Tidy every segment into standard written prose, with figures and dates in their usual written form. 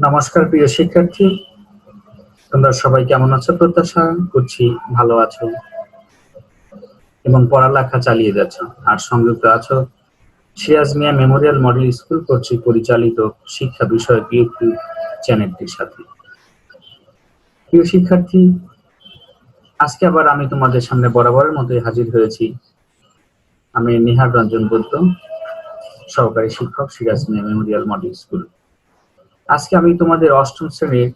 নমস্কার প্রিয় শিক্ষার্থী, তোমরা সবাই কেমন আছো? প্রত্যাশা করছি ভালো আছো এবং পড়ালেখা চালিয়ে যাচ্ছ। আর সংযুক্ত আছো Siraj Mia Memorial model school কর্তৃক পরিচালিত শিক্ষা বিষয়ক ইউটিউব চ্যানেলটির সাথে। প্রিয় শিক্ষার্থী, আজকে আবার আমি তোমাদের সামনে বরাবরের মতোই হাজির হয়েছি। আমি নিহার রঞ্জন বৈদ্য, সহকারী শিক্ষক, Siraj Mia Memorial model school. আজকে আমি তোমাদের অষ্টম শ্রেণীর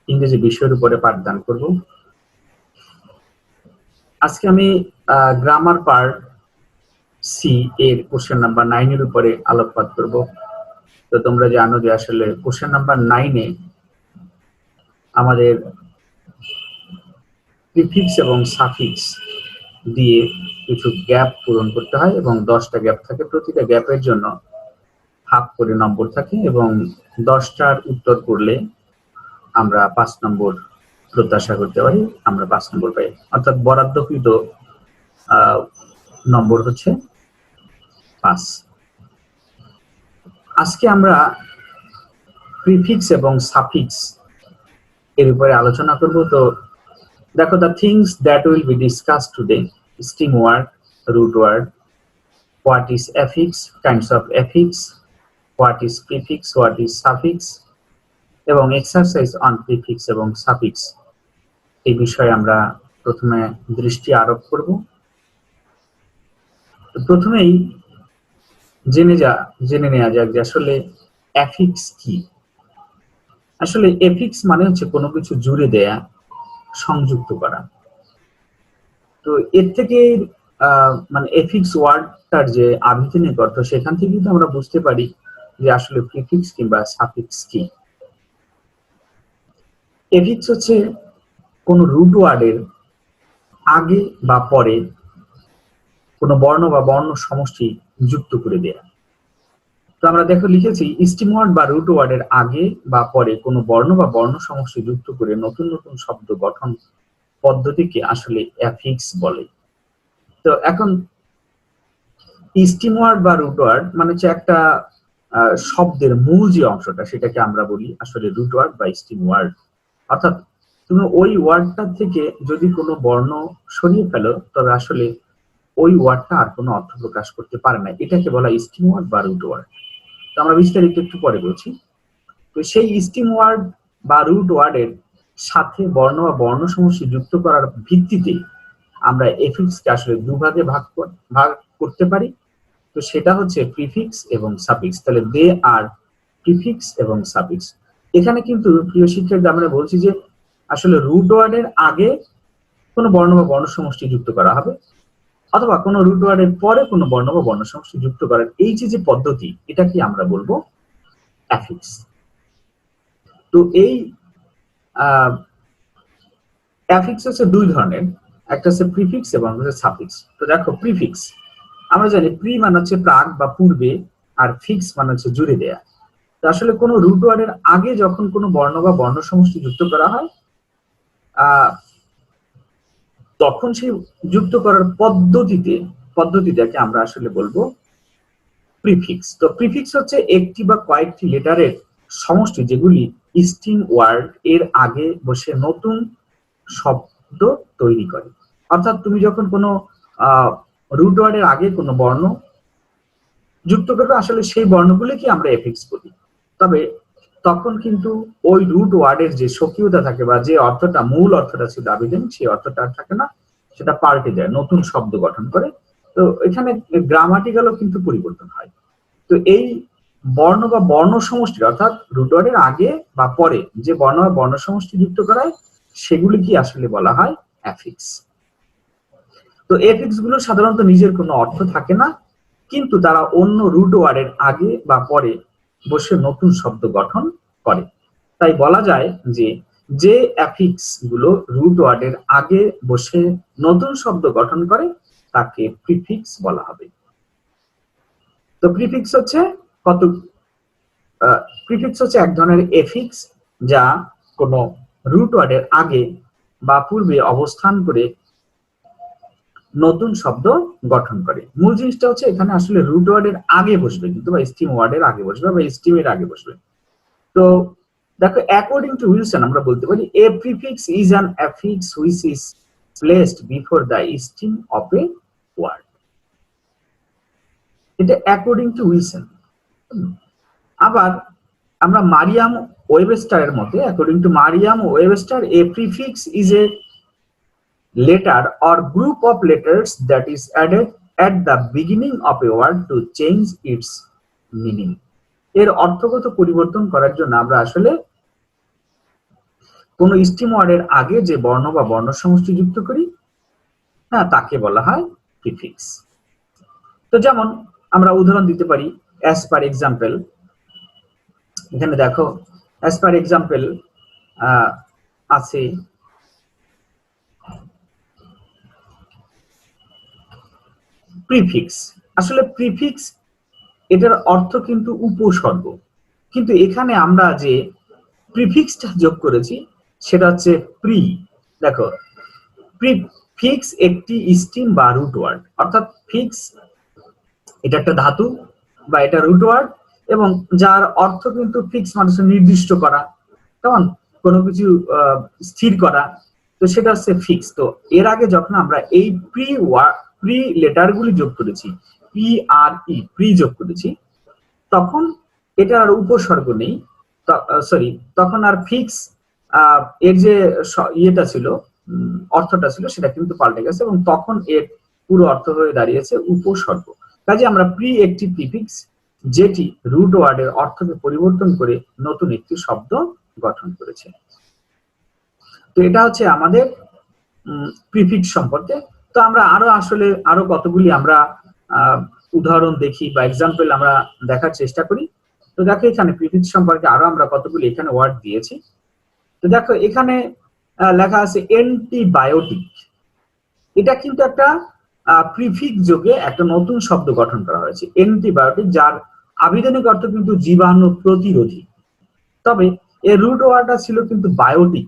ইংরেজি বিষয়ের উপরে পাঠদান করব। আজকে আমি গ্রামার পার্ট সি এর কোশ্চেন নাম্বার 9 এর উপরে আলোকপাত করব। তো তোমরা জানো যে আসলে কোশ্চেন নাম্বার 9 এ আমাদের প্রিফিক্স এবং সাফিক্স দিয়ে কিছু গ্যাপ পূরণ করতে হয় এবং 10টা গ্যাপ থাকে। প্রতিটা গ্যাপের জন্য হাফ করে নম্বর থাকে এবং 10টার উত্তর করলে আমরা 5 নম্বর প্রত্যাশা করতে পারি, আমরা 5 নম্বর পাই। অর্থাৎ বরাদ্দকৃত নম্বর হচ্ছে 5। আজকে আমরা প্রিফিক্স এবং সাফিক্স এর উপরে আলোচনা করব। তো দেখো, the things that will be discussed today: stem word, root word, what is affix, kinds of affix, what is prefix, what is suffix, এবং এক্সারসাইজ অন প্রিফিক্স এবং সাফিক্স এই বিষয়ে আমরা প্রথমে দৃষ্টি আরোপ করব। প্রথমেই জেনে নেওয়া যাক যে আসলে অ্যাফিক্স কি। আসলে এফিক্স মানে হচ্ছে কোনো কিছু জুড়ে দেয়া, সংযুক্ত করা। তো এর থেকে মানে এফিক্স ওয়ার্ডটার যে আভিধানিক অর্থ, সেখান থেকে কিন্তু আমরা বুঝতে পারি যে আসলে প্রিফিক্স কিংবা সাফিক্স কি। এফিক্স হচ্ছে কোন রুট ওয়ার্ডের আগে বা পরে কোনো বর্ণ বা বর্ণ সমষ্টি যুক্ত করে দেয়া। তো আমরা দেখো লিখেছি, স্টিম ওয়ার্ড বা রুট ওয়ার্ডের আগে বা পরে কোনো বর্ণ বা বর্ণ সমষ্টি যুক্ত করে নতুন নতুন শব্দ গঠন পদ্ধতিকে আসলে অ্যাফিক্স বলে। তো এখন স্টিম ওয়ার্ড বা রুট ওয়ার্ড মানে হচ্ছে একটা শব্দের মূল যে অংশটা, সেটাকে আমরা বলি আসলে রুট ওয়ার্ড বা স্টিম ওয়ার্ড। অর্থাৎ তুমি ওই ওয়ার্ডটা থেকে যদি কোনো বর্ণ সরিয়ে ফেলো, তবে আসলে ওই ওয়ার্ডটা আর কোনো অর্থ প্রকাশ করতে পারে না। এটাকে বলা স্টিম ওয়ার্ড বা রুট ওয়ার্ড। তো আমরা বিস্তারিত একটু পরে বলছি। তো সেই স্টিম ওয়ার্ড বা রুট ওয়ার্ডের সাথে বর্ণ বা বর্ণ সমষ্টি যুক্ত করার ভিত্তিতে আমরা এফিক্সকে আসলে দুভাগে ভাগ করতে পারি। তো সেটা হচ্ছে প্রিফিক্স এবং সাফিক্স। তাহলে দে আর প্রিফিক্স এবং সাফিক্স। এখানে কিন্তু প্রিয় শিক্ষার্থী, আমরা বলছি যে আসলে রুট ওয়ার্ডের আগে কোনো বর্ণ বা বর্ণ সমষ্টি যুক্ত করা হবে, অথবা কোনো রুট ওয়ার্ডের পরে কোনো বর্ণ বা বর্ণ সমষ্টি যুক্ত করার এই যে পদ্ধতি, এটাকে আমরা বলবো অ্যাফিক্স। তো এই অ্যাফিক্স হচ্ছে দুই ধরনের, একটা হচ্ছে প্রিফিক্স এবং হচ্ছে সাফিক্স। তো দেখো, প্রিফিক্স আমরা জানি প্রি মানে হচ্ছে প্রাক বা পূর্বে, আর ফিক্স মানে হচ্ছে জুড়ে দেয়া। তো আসলে কোনো রুট ওয়ার্ডের আগে যখন কোনো বর্ণ বা বর্ণ সমষ্টি যুক্ত করা হয়, তখন সেই যুক্ত করার পদ্ধতিটাকে আমরা আসলে বলবো প্রিফিক্স। তো প্রিফিক্স হচ্ছে একটি বা কয়েকটি লেটারের সমষ্টি যেগুলি স্টিম ওয়ার্ড এর আগে বসে নতুন শব্দ তৈরি করে। অর্থাৎ তুমি যখন কোনো রুট ওয়ার্ডের আগে কোনো বর্ণ যুক্ত করবে, আসলে সেই বর্ণগুলিকে আমরা এফিক্স বলি। তবে তখন কিন্তু ওই রুট ওয়ার্ডের যে স্বকীয়তা থাকে বা যে অর্থটা, মূল অর্থটা ছিল আবেদন, সেই অর্থটা আর থাকে না, সেটা পাল্টে যায়, নতুন শব্দ গঠন করে। তো এখানে গ্রামাটিক্যালও কিন্তু পরিবর্তন হয়। তো এই বর্ণ বা বর্ণ সমষ্টি, অর্থাৎ রুট ওয়ার্ডের আগে বা পরে যে বর্ণ বা বর্ণ সমষ্টি যুক্ত করা হয়, সেগুলি কি আসলে বলা হয় অ্যাফিক্স। তো এফিক্স গুলো সাধারণত নিজের কোনো অর্থ থাকে না, কিন্তু তারা অন্য রুট ওয়ার্ডের আগে বা পরে বসে নতুন শব্দ গঠন করে। তাই বলা যায় যে যে অ্যাফিক্স গুলো রুট ওয়ার্ডের আগে বসে নতুন শব্দ গঠন করে তাকে প্রিফিক্স বলা হবে। তো প্রিফিক্স হচ্ছে এক ধরনের এফিক্স যা কোনো রুট ওয়ার্ডের আগে বা পূর্বে অবস্থান করে নতুন শব্দ গঠন করে। মূল জিনিসটা হচ্ছে এখানে আসলে রুট ওয়ার্ডের আগে বসবে, কিন্তু বা স্টিম ওয়ার্ডের আগে বসবে বা স্টিমের আগে বসবে। তো দেখো অ্যাকর্ডিং টু উইলসন আমরা বলতে পারি a prefix is an affix which is placed before the stem of a word. এটা অ্যাকর্ডিং টু উইলসন। আবার আমরা মারিয়াম ওয়েবস্টারের মতে, according to Merriam Webster, a prefix is a letter or group of letters that is added at the beginning of a word to change its meaning। এর অর্থগত পরিবর্তন করার জন্য আমরা আসলে কোন স্টিম ওয়ার্ডের আগে যে বর্ণ বা বর্ণ সমষ্টি যুক্ত করি, হ্যাঁ, তাকে বলা হয় প্রিফিক্স। তো যেমন আমরা উদাহরণ দিতে পারি অ্যাজ পার এক্সাম্পল। এখানে দেখো অ্যাজ পার এক্সাম্পল আছে প্রিফিক্স। আসলে প্রিফিক্স এটার অর্থ কিন্তু উপসর্গ, কিন্তু এখানে আমরা যে প্রিফিক্সটা যোগ করেছি সেটা হচ্ছে প্রি। দেখো প্রিফিক্স একটি স্টিম বা রুট ওয়ার্ড, অর্থাৎ ফিক্স এটা একটা ধাতু বা এটা রুট ওয়ার্ড, এবং যার অর্থ কিন্তু ফিক্স মানে নির্দিষ্ট করা, কেমন কোনো কিছু স্থির করা, তো সেটা হচ্ছে ফিক্স। তো এর আগে যখন আমরা এই প্রি লেটার গুলি যোগ করেছি, পি আর ই প্রি যোগ করেছি, তখন এটা আর উপসর্গ নেই, সরি তখন আর ফিক্স এর যে ইয়েটা ছিল, অর্থটা ছিল, সেটা কিন্তু পাল্টে গেছে এবং তখন এর পুরো অর্থ হয়ে দাঁড়িয়েছে উপসর্গ। কাজে আমরা প্রি একটি প্রিফিক্স যেটি রুট ওয়ার্ডের অর্থকে পরিবর্তন করে নতুন একটি শব্দ গঠন করেছে। তো এটা হচ্ছে আমাদের প্রিফিক্স সম্পর্কে। তো আমরা আরো কতগুলি আমরা উদাহরণ দেখি বা এক্সাম্পল আমরা দেখার চেষ্টা করি। তো দেখো এখানে প্রিফিক্স সম্পর্কে আরো আমরা কতগুলি এখানে ওয়ার্ড দিয়েছি। তো দেখো এখানে লেখা আছে অ্যান্টিবায়োটিক। এটা কিন্তু একটা প্রিফিক্স যোগে একটা নতুন শব্দ গঠন করা হয়েছে, অ্যান্টিবায়োটিক, যার আবিধানিক অর্থ কিন্তু জীবাণু প্রতিরোধী। তবে এর রুট ওয়ার্ডটা ছিল কিন্তু বায়োটিক,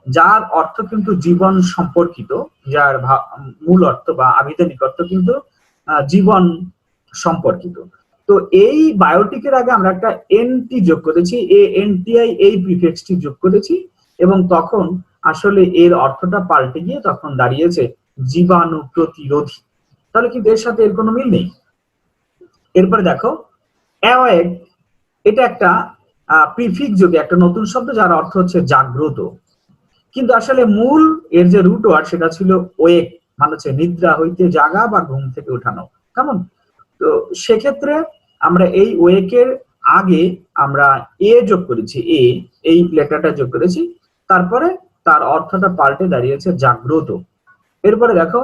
যার অর্থ কিন্তু জীবন সম্পর্কিত, যার মূল অর্থ বা আবিধানিক অর্থ কিন্তু জীবন সম্পর্কিত। তো এই বায়োটিকের আগে আমরা একটা এনটি যোগ করেছি, এনটিআই এই প্রিফিক্সটি যোগ করেছি, এবং তখন আসলে এর অর্থটা পাল্টে গিয়ে তখন দাঁড়িয়েছে জীবাণু প্রতিরোধী। তাহলে কিন্তু এর সাথে এর কোনো মিল নেই। এরপরে দেখো অ্যাওয়েক, এটা একটা প্রিফিক্স যোগে একটা নতুন শব্দ যার অর্থ হচ্ছে জাগ্রত, কিন্তু আসলে মূল এর যে রুট ওয়ার্ড সেটা ছিল ওয়েক, মানে হচ্ছে নিদ্রা হইতে জাগা বা ঘুম থেকে উঠানো, কেমন। তো সেক্ষেত্রে আমরা এই ওয়েকের আগে আমরা এ যোগ করেছি, এই লেটারটা যোগ করেছি, তারপরে তার অর্থটা পাল্টে দাঁড়িয়েছে জাগ্রত। এরপরে দেখো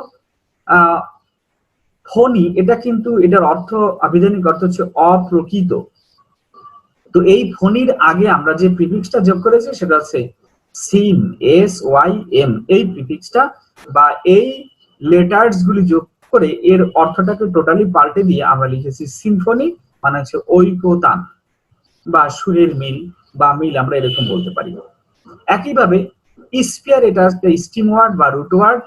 ফনি, এটা কিন্তু এটার অর্থ আবিধানিক অর্থ হচ্ছে অপ্রকৃত। তো এই ফনির আগে আমরা যে প্রিফিক্সটা যোগ করেছি সেটা হচ্ছে সিম, SYM, এই প্রিফিক্সটা বা এই লেটার্স গুলি যোগ করে এর অর্থটাকে টোটালি পাল্টে দিয়ে আমরা লিখেছি সিম্ফনি, মানে হচ্ছে ঐকতান বা সুরের মিল বা মিল, আমরা এরকম বলতে পারি। একইভাবে স্পিয়ার, এটা একটা স্টিম ওয়ার্ড বা রুট ওয়ার্ড,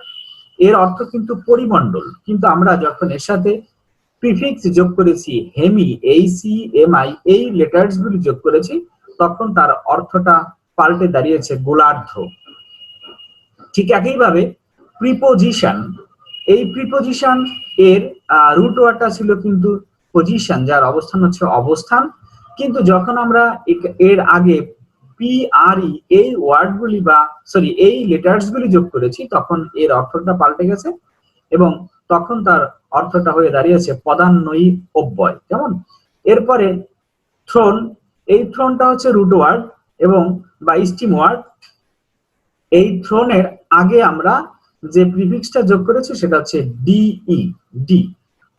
এর অর্থ কিন্তু পরিমণ্ডল, কিন্তু আমরা যখন এর সাথে প্রিফিক্স যোগ করেছি হেমি, HEMI, এই লেটার্স গুলি যোগ করেছি, তখন তার অর্থটা পাল্টে দাঁড়িয়েছে গোলার্ধ। ঠিক একইভাবে প্রিপোজিশন, এই প্রিপোজিশন এর রুট ওয়ার্ডটা ছিল কিন্তু পজিশন, যার অবস্থান হচ্ছে অবস্থান, কিন্তু যখন আমরা এর আগে PRE এই ওয়ার্ডগুলি বা সরি এই লেটার্স গুলি যোগ করেছি, তখন এর অর্থটা পাল্টে গেছে এবং তখন তার অর্থটা হয়ে দাঁড়িয়েছে পদান্বয়ী অব্যয়, কেমন। এরপরে থ্রোন, এই থ্রোনটা হচ্ছে রুট ওয়ার্ড এবং বা স্টিম ওয়ার্ড। এই থ্রোনের আগে আমরা যে প্রিফিক্সটা যোগ করেছি সেটা হচ্ছে DE, ডি।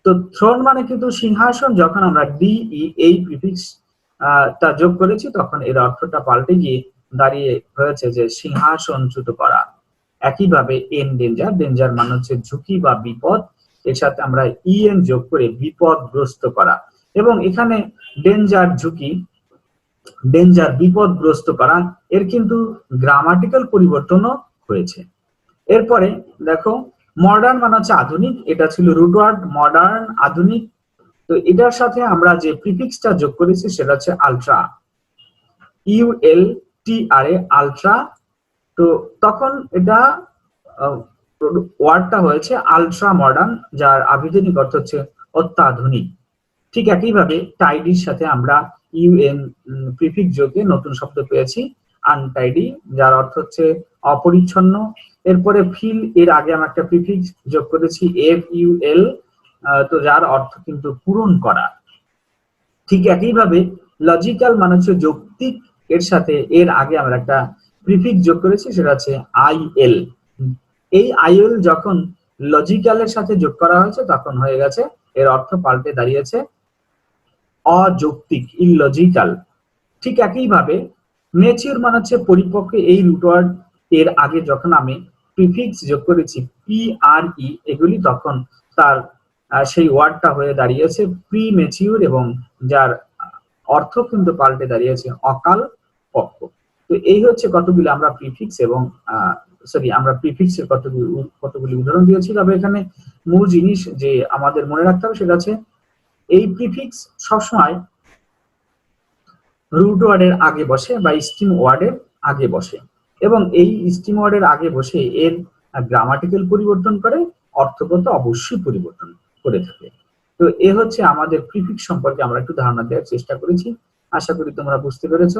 তো থ্রোন মানে কিন্তু সিংহাসন, যখন আমরা DE এই প্রিফিক্স তা যোগ করেছি তখন এর অর্থটা পাল্টে গিয়ে দাঁড়িয়ে হয়েছে যে সিংহাসনচ্যুত করা। একইভাবে এন ডেঞ্জার, ডেঞ্জার মানে হচ্ছে ঝুঁকি বা বিপদ, এর সাথে আমরা EN যোগ করে বিপদগ্রস্ত করা, এবং এখানে ডেঞ্জার ঝুঁকি, ডেঞ্জার বিপদগ্রস্ত করা, এর কিন্তু গ্রামাটিক্যাল পরিবর্তনও হয়েছে। এরপরে দেখো মডার্ন মানে হচ্ছে আধুনিক, এটা ছিল রুট ওয়ার্ড মডার্ন, আধুনিক। তো এটার সাথে আমরা যে প্রিফিক্সটা যোগ করেছি সেটা হচ্ছে আলট্রা, UL TRA আলট্রা, তো তখন এটা ওয়ার্ডটা হয়েছে আলট্রা মডার্ন, যার আবিধানিক অর্থ হচ্ছে অত্যাধুনিক। ঠিক একইভাবে টাইডির সাথে আমরা ইউএন প্রিফিক্স যোগে নতুন শব্দ পেয়েছি আনটাইডি, যার অর্থ হচ্ছে অপরিচ্ছন্ন। এরপরে ফিল, এর আগে আমরা একটা প্রিফিক্স যোগ করেছি FUL, তো যার অর্থ কিন্তু পূরণ করা। ঠিক একইভাবে লজিক্যাল মানে হচ্ছে যৌক্তিক, এর সাথে এর আগে আমরা একটা প্রিফিক্স যোগ করেছি, সেটা হচ্ছে IL। এই IL যখন লজিক্যালের সাথে যোগ করা হয়েছে তখন হয়ে গেছে, এর অর্থ পাল্টে দাঁড়িয়েছে অযৌক্তিক, ইললজিক্যাল। ঠিক একইভাবে ম্যাচিউর মানে হচ্ছে পরিপক্ক, এই রুট ওয়ার্ড এর আগে যখন আমি প্রিফিক্স যোগ করেছি PRE এগুলি, তখন তার সেই ওয়ার্ডটা হয়ে দাঁড়িয়েছে প্রি ম্যাচিউর, এবং যার অর্থ কিন্তু পাল্টে দাঁড়িয়েছে অকাল পক্ক। তো এই হচ্ছে কতগুলি আমরা প্রিফিক্স এবং আমরা প্রিফিক্সের কতগুলি উদাহরণ দিয়েছি। তবে এখানে মূল জিনিস যে আমাদের মনে রাখতে হবে সেটা হচ্ছে এই প্রিফিক্স সবসময় রুট ওয়ার্ডের আগে বসে বা স্টিম ওয়ার্ডের আগে বসে, এবং এই স্টিম ওয়ার্ডের আগে বসে এর গ্রামাটিক্যাল পরিবর্তন করে, অর্থগত অবশ্যই পরিবর্তন করে থাকে। তো এ হচ্ছে আমাদের প্রিফিক্স সম্পর্কে আমরা একটু ধারণা দেওয়ার চেষ্টা করেছি, আশা করি তোমরা বুঝতে পেরেছ।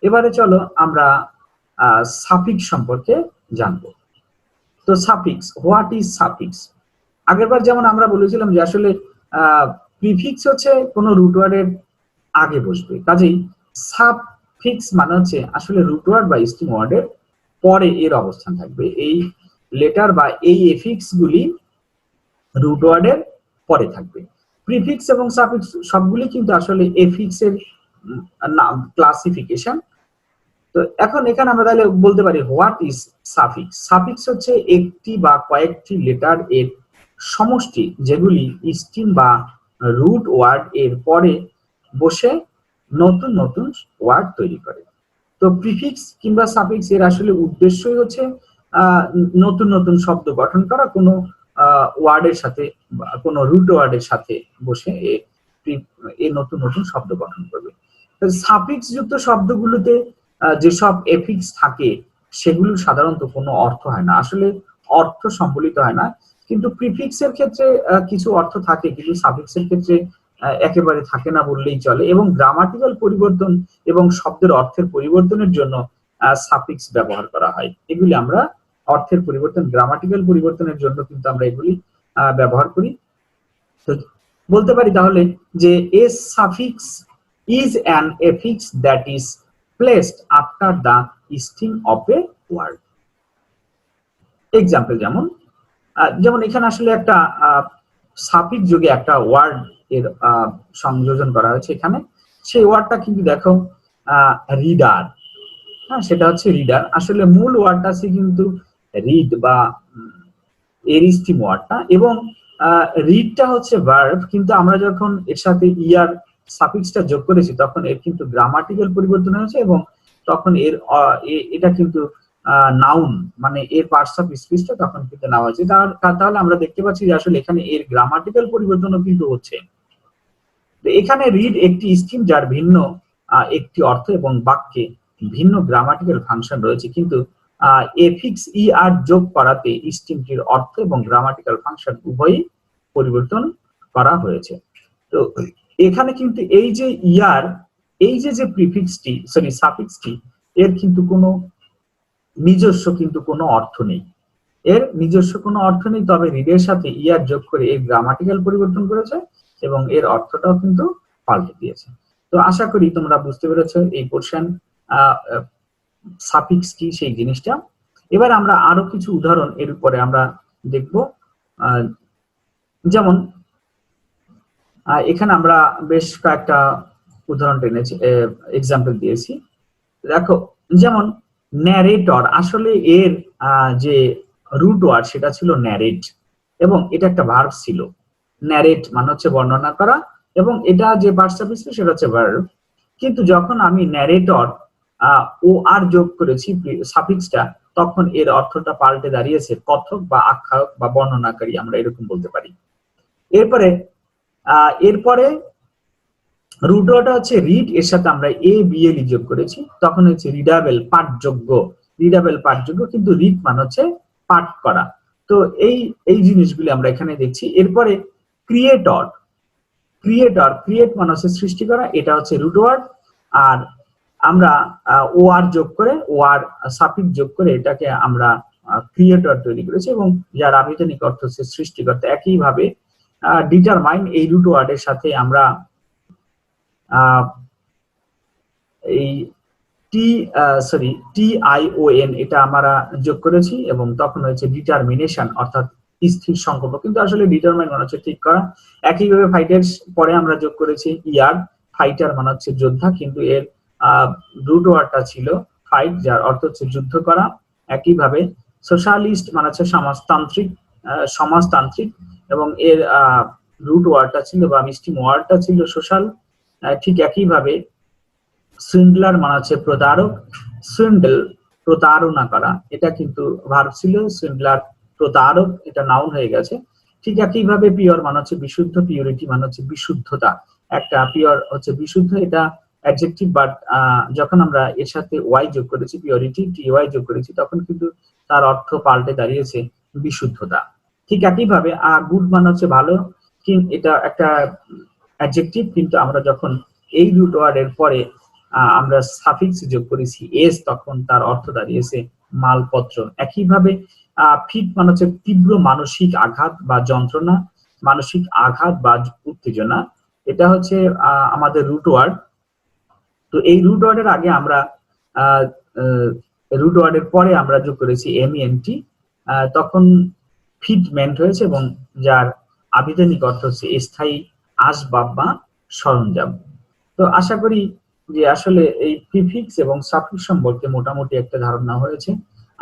এবারে চলো আমরা সাফিক্স সম্পর্কে জানবো। তো সাফিক্স, হোয়াট ইজ সাফিক্স? আগেরবার যেমন আমরা বলেছিলাম যে আসলে প্রিফিক্স হচ্ছে কোনো রুট ওয়ার্ডের আগে বসবে, কাজেই সাফিক্স মানে হচ্ছে আসলে রুট ওয়ার্ড বা স্টিম ওয়ার্ডের পরে এর অবস্থান থাকবে। এই লেটার বা এই এফিক্স গুলি রুট ওয়ার্ডের পরে থাকবে। প্রিফিক্স এবং সাফিক্স সবগুলি কিন্তু আসলে এফিক্স এর ক্লাসিফিকেশন। তো এখন এখানে আমরা তাহলে বলতে পারি হোয়াট ইজ সাফিক্স? সাফিক্স হচ্ছে একটি বা কয়েকটি লেটার এর সমষ্টি যেগুলি স্টিম বা রুট ওয়ার্ড এর পরে বসে নতুন নতুন ওয়ার্ড তৈরি করে। তো প্রিফিক্স কিংবা সাফিক্স এর আসলে উদ্দেশ্যই হচ্ছে নতুন নতুন শব্দ গঠন করা, কোনো ওয়ার্ডের সাথে বা কোনো রুট ওয়ার্ডের সাথে বসে এই নতুন নতুন শব্দ গঠন করবে। সাফিক্স যুক্ত শব্দগুলোতে যেসব এফিক্স থাকে সেগুলো সাধারণত কোনো অর্থ হয় না, আসলে অর্থ সম্বলিত হয় না। কিন্তু প্রিফিক্স এর ক্ষেত্রে কিছু অর্থ থাকে, কিন্তু সাফিক্স এর ক্ষেত্রে একেবারে থাকে না বললেই চলে। এবং গ্রামাটিক্যাল পরিবর্তন এবং শব্দের অর্থের পরিবর্তনের জন্য সাফিক্স ব্যবহার করা হয়। এগুলি আমরা অর্থের পরিবর্তন, গ্রামাটিক্যাল পরিবর্তনের জন্য কিন্তু আমরা এগুলি ব্যবহার করি। তো বলতে পারি তাহলে যে a suffix is an affix that is placed after the stem of a word. Example যেমন এখানে আসলে একটা সাফিক্স যুগে একটা ওয়ার্ড এর সংযোজন করা হয়েছে এখানে। সেই ওয়ার্ডটা কিন্তু দেখো রিডার, হ্যাঁ সেটা হচ্ছে রিডার। আসলে মূল ওয়ার্ডটা আছে কিন্তু রিড বা এর স্টিম ওয়ার্ডটা, এবং রিডটা হচ্ছে ভার্ব, কিন্তু আমরা যখন এর সাথে ইয়ার সাফিক্সটা যোগ করেছি তখন এর কিন্তু গ্রামাটিক্যাল পরিবর্তন হয়েছে, এবং তখন এটা কিন্তু নাউন, মানে এর পার্টস অফ স্পিচটা তখন কিন্তু নেওয়া হয়েছে। তাহলে আমরা দেখতে পাচ্ছি যে আসলে এখানে এর গ্রামাটিক্যাল পরিবর্তনও কিন্তু হচ্ছে। এখানে রিড একটি স্কিম যার ভিন্ন একটি অর্থ এবং বাক্যে ভিন্ন গ্রামাটিক্যাল ফাংশন রয়েছে, কিন্তু এফিক্স আর যোগ করাতে স্টিমটির অর্থ এবং গ্রামাটিক্যাল ফাংশন উভয়ই পরিবর্তন করা হয়েছে। তো এখানে কিন্তু এই যে ইয়ার, এই যে প্রিফিক্সটি সাফিক্সটি, এর কিন্তু কোনো নিজস্ব কিন্তু কোনো অর্থ নেই, এর নিজস্ব কোনো অর্থ নেই। তবে রিডের সাথে ইয়ার যোগ করে এর গ্রামাটিক্যাল পরিবর্তন করেছে এবং এর অর্থটাও কিন্তু পাল্টে দিয়েছে। তো আশা করি তোমরা বুঝতে পেরেছো এই পোরশন সাফিক্স কি সেই জিনিসটা। এবার আমরা আরো কিছু উদাহরণ এর উপরে আমরা দেখব। যেমন এখানে আমরা বেশ কয়েকটা উদাহরণ টেনেছি, এক্সাম্পল দিয়েছি। দেখো যেমন ন্যারেটর, আসলে এর যে রুট ওয়ার্ড সেটা ছিল ন্যারেট, এবং এটা একটা ভার্ব ছিল। ন্যারেট মানে হচ্ছে বর্ণনা করা, এবং এটা যে পার্ট সাফিক্স সেটা হচ্ছে ভার্ব। কিন্তু যখন আমি ন্যারেটর ও আর যোগ করেছি সাফিক্সটা, তখন এর অর্থটা পাল্টে দাঁড়িয়েছে কথক বা আখ্যায়ক বা বর্ণনাকারী, আমরা এরকম বলতে পারি। এরপরে রুট ওয়ার্ডটা হচ্ছে রিড, এর সাথে আমরা এ বিএল যোগ করেছি, তখন হচ্ছে রিডাবেল, পাঠযোগ্য। রিডাবেল পাঠযোগ্য, কিন্তু রিড মানে হচ্ছে পাঠ করা। তো এই এই জিনিসগুলি আমরা এখানে দেখছি। এরপরে ক্রিয়েটর, ক্রিয়েট মানে হচ্ছে সৃষ্টি করা, এটা হচ্ছে রুট ওয়ার্ড। আর আমরা ওআর যোগ করে, ওআর সাফিক্স যোগ করে এটাকে আমরা ক্রিয়েটর তৈরি করেছি, এবং যার আবিধানিক অর্থ হচ্ছে সৃষ্টিকর্তা। একইভাবে ডিটারমাইন, এই রুট ওয়ার্ডের সাথে আমরা এই TION এটা আমরা যোগ করেছি, এবং তখন হয়েছে ডিটারমিনেশন, অর্থাৎ স্থির সংকল্প, কিন্তু আসলে ডিটারমাইন মানে হচ্ছে ঠিক করা। একইভাবে ফাইটার পরে আমরা যোগ করেছি ইয়ার, ফাইটার মানে হচ্ছে যোদ্ধা, কিন্তু এর রুট ওয়ার্ডটা ছিল ফাইট, যার অর্থ হচ্ছে যুদ্ধ করা। একইভাবে সোশ্যালিস্ট মানে হচ্ছে সমাজতান্ত্রিক, এবং এর রুট ওয়ার্ডটা ছিল বা মিষ্টি ওয়ার্ডটা ছিল সোশ্যাল। ঠিক একইভাবে সুইন্ডলার মানে হচ্ছে প্রতারক, সুইন্ডল প্রতারণা করা, এটা কিন্তু ভার্ব ছিল, সুইন্ডলার প্রতারক, এটা নাউন হয়ে গেছে। ঠিক একইভাবে পিওর মানে হচ্ছে বিশুদ্ধ, পিউরিটি মানে হচ্ছে বিশুদ্ধতা, একটা পিওর হচ্ছে বিশুদ্ধ, এটা অ্যাডজেক্টিভ, বাট যখন আমরা এর সাথে ওয়াই যোগ করেছি, পিওরিটি TY যোগ করেছি, তখন কিন্তু তার অর্থ পাল্টে দাঁড়িয়েছে বিশুদ্ধতা। ঠিক একইভাবে গুড মানে হচ্ছে ভালো, এটা একটা অ্যাডজেক্টিভ, কিন্তু আমরা যখন এই রুট ওয়ার্ডের পরে আমরা সাফিক্স যোগ করেছি এস, তখন তার অর্থ দাঁড়িয়েছে মালপত্র। একইভাবে ফিট মানে হচ্ছে তীব্র মানসিক আঘাত বা যন্ত্রণা, মানসিক আঘাত বা উত্তেজনা, এটা হচ্ছে আমাদের রুট ওয়ার্ড। তো এই রুট ওয়ার্ডের আগে আমরা রুট ওয়ার্ডের পরে আমরা যোগ করেছি MENT, তখন ফিটমেন্ট হয়েছে, এবং যার আবিধানিক অর্থ হচ্ছে স্থায়ী আসবাব বা সরঞ্জাম। তো আশা করি যে আসলে এই প্রিফিক্স এবং সাফিক্স সম্পর্কে মোটামুটি একটা ধারণা হয়েছে।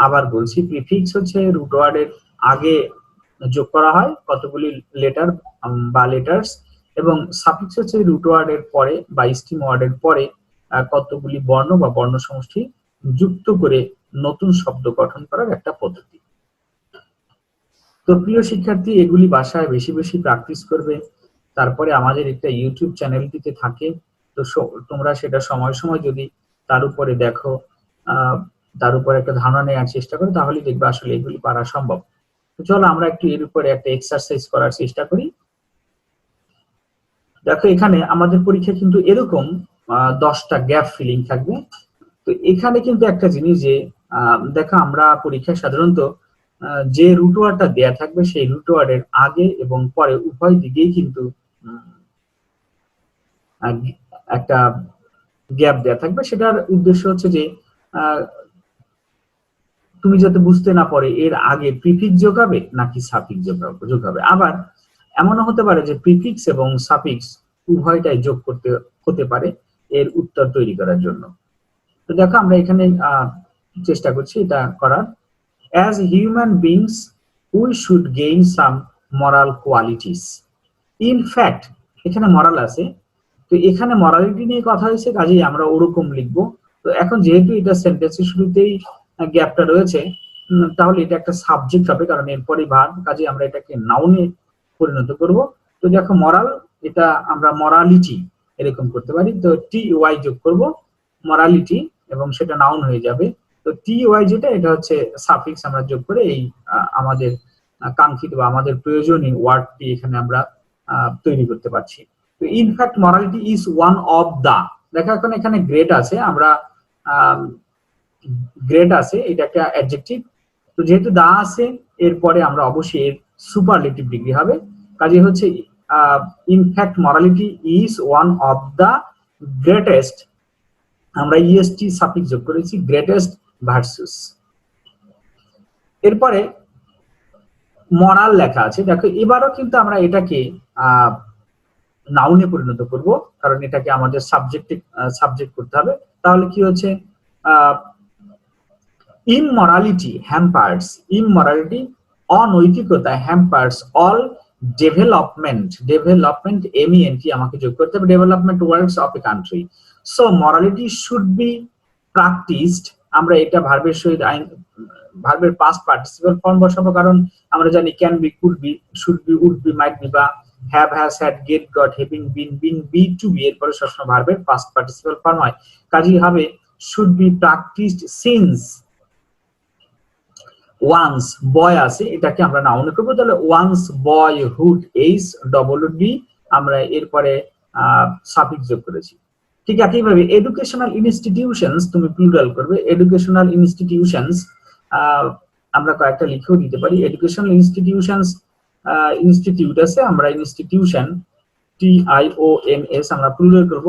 আবার বলছি, প্রিফিক্স হচ্ছে রুট ওয়ার্ডের আগে যোগ করা হয় কতগুলি লেটার বা লেটার্স, এবং সাফিক্স হচ্ছে রুট ওয়ার্ডের পরে বা স্টিম ওয়ার্ডের পরে কতগুলি বর্ণ বা বর্ণ সমষ্টি যুক্ত করে নতুন শব্দ গঠন করার একটা পদ্ধতি। তো প্রিয় শিক্ষার্থী, এগুলি বাসায় বেশি বেশি প্র্যাকটিস করবে। তারপরে আমাদের একটা ইউটিউব চ্যানেলটিতে থাকে, তো তোমরা সেটা সময় সময় যদি তার উপরে দেখো, তার উপরে একটা ধারণা নেওয়ার চেষ্টা করো, তাহলে দেখবে আসলে এগুলি পারা সম্ভব। তো চলো আমরা একটু এর উপরে একটা এক্সারসাইজ করার চেষ্টা করি। দেখো, এখানে আমাদের পরীক্ষা কিন্তু এরকম 10টা গ্যাপ ফিলিং থাকবে। তো এখানে কিন্তু একটা জিনিস যে দেখো, আমরা পরীক্ষায় সাধারণত যে রুট ওয়ার্ডটা দেয়া থাকবে, সেই রুট ওয়ার্ডের আগে এবং পরে উভয় দিকেই কিন্তু একটা গ্যাপ দেয়া থাকবে। সেটার উদ্দেশ্য হচ্ছে যে তুমি যাতে বুঝতে না পারে এর আগে প্রিফিক্স যোগ হবে নাকি সাফিক্স যোগ হবে। আবার এমনও হতে পারে যে প্রিফিক্স এবং সাফিক্স উভয়টাই যোগ করতে হতে পারে এর উত্তর তৈরি করার জন্য। তো দেখো, আমরা এখানে চেষ্টা করছি এটা করার। As human beings, we should gain some moral qualities. In fact, এখানে মরাল আছে, তো এখানে মরালিটি নিয়ে কথা হয়েছে, কাজেই আমরা ওরকম লিখবো। তো এখন যেহেতু এটা সেন্টেন্সের শুরুতেই গ্যাপটা রয়েছে, তাহলে এটা একটা সাবজেক্ট হবে, কারণ এরপরে ভার্ব, কাজেই আমরা এটাকে নাউনে পরিণত করব। তো দেখো, মরাল, এটা আমরা মরালিটি এরকম করতে পারি। তো TY যোগ করব, মরালিটি, এবং সেটা নাউন হয়ে যাবে। তো TY যেটা, এটা হচ্ছে সাফিক্স আমরা যোগ করে এই আমাদের কাঙ্ক্ষিত বা আমাদের প্রয়োজনীয় ওয়ার্ডটি এখানে আমরা তৈরি করতে পারছি। তো in fact morality is one of the, দেখো এখন এখানে গ্রেট আছে, আমরা গ্রেট আছে, এটা একটা অ্যাডজেক্টিভ। তো যেহেতু দা আছে, এরপরে আমরা অবশ্যই এর সুপারলেটিভ ডিগ্রি হবে, কাজে হচ্ছে in fact morality is one of the greatest, আমরা EST সাফিক্স যোগ করেছি, গ্রেটেস্ট ভার্সেস। এরপরে মরাল লেখা আছে, দেখো এবারও কিন্তু আমরা এটাকে নাউনে পরিণত করব, কারণ এটাকে আমাদের সাবজেক্ট করতে হবে। তাহলে কি হচ্ছে, ইমমরালিটি হ্যাম্পার্স, ইমমরালিটি অনৈতিকতা, হ্যাম্পার্স অল ডেভেলপমেন্ট, MENT আমাকে যোগ করতে হবে, development works of a country. So morality should be practised, আমরা এটা ভার্বের সহিত ভার্বের পাস্ট পার্টিসিপল ফর্ম বসাবো, কারণ আমরা জানি can be, could be, should be, would be, might be বা have, has, had, get, got, having, been, been, be to be এরপরে সবসময় ভার্বের পাস্ট পার্টিসিপাল ফর্ম হয়। কাজেই হবে should be practised since one's boy আছে, এটাকে আমরা নাউনে করবো, তাহলে one's boyhood, H double D আমরা এরপরে সাফিক্স যোগ করেছি। ঠিক একইভাবে এডুকেশনাল ইনস্টিটিউশনস তুমি প্লুরাল করবে, এডুকেশনাল ইনস্টিটিউশনস আমরা কয়েকটা লিখেও দিতে পারি। এডুকেশনাল ইনস্টিটিউশনস ইনস্টিটিউট আছে, আমরা ইনস্টিটিউশন TIONS আমরা প্লুরাল করব।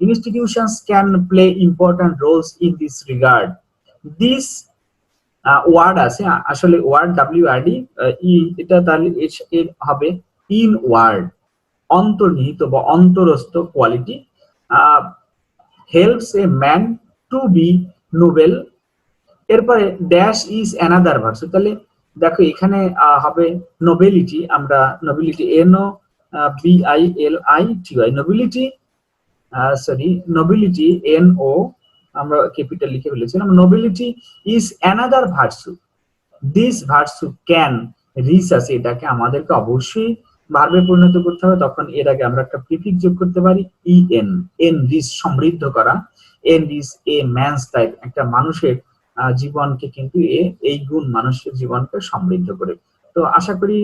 Institutions can play important roles in this regard. This word আছে, আসলে ওয়ার্ড WRD এটা তাহলে এর হবে ইন ওয়ার্ড, অন্তর্নিহিত বা অন্তরস্থ quality. Helps a man to be noble, এরপরে ড্যাশ ইজ অ্যানাদার ভার্ব। তাহলে দেখো এখানে হবে নোবেলিটি, আমরা nobility NOBILITY nobility, sorry nobility NO আমরা ক্যাপিটাল লিখে ফেলেছিলাম। Nobility is another virtue, this virtue can reach আছে, এটাকে আমাদেরকে অবশ্যই ভার্বে পরিণত করতে হবে, তখন এর আগে আমরা একটা প্রিফিক্স যোগ করতে পারি এন রিচ সমৃদ্ধ করা, enrich a man's life একটা মানুষের জীবনকে কিন্তু এই গুণ মানুষের জীবনকে সমৃদ্ধ করে। তো আশা করি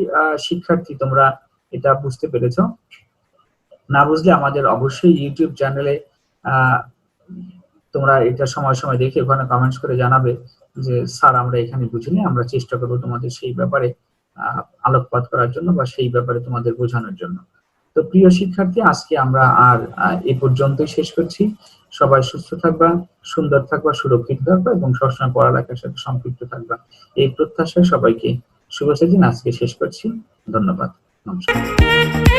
শিক্ষার্থী তোমরা এটা বুঝতে পেরেছো। না বুঝলে আমাদের অবশ্যই ইউটিউব চ্যানেলে তোমরা এটা সময় সময় দেখে ওখানে কমেন্টস করে জানাবে যে স্যার আমরা এখানে বুঝিনি, আমরা চেষ্টা করবো তোমাদের সেই ব্যাপারে আলোকপাত করার জন্য বা সেই ব্যাপারে তোমাদের বোঝানোর জন্য। তো প্রিয় শিক্ষার্থী, আজকে আমরা আর এই পর্যন্তই শেষ করছি। সবাই সুস্থ থাকবা, সুন্দর থাকবা, সুরক্ষিত থাকবা এবং সবসময় পড়ালেখার সাথে সম্পৃক্ত থাকবা, এই প্রত্যাশায় সবাইকে শুভেচ্ছা দিন আজকে শেষ করছি। ধন্যবাদ, নমস্কার।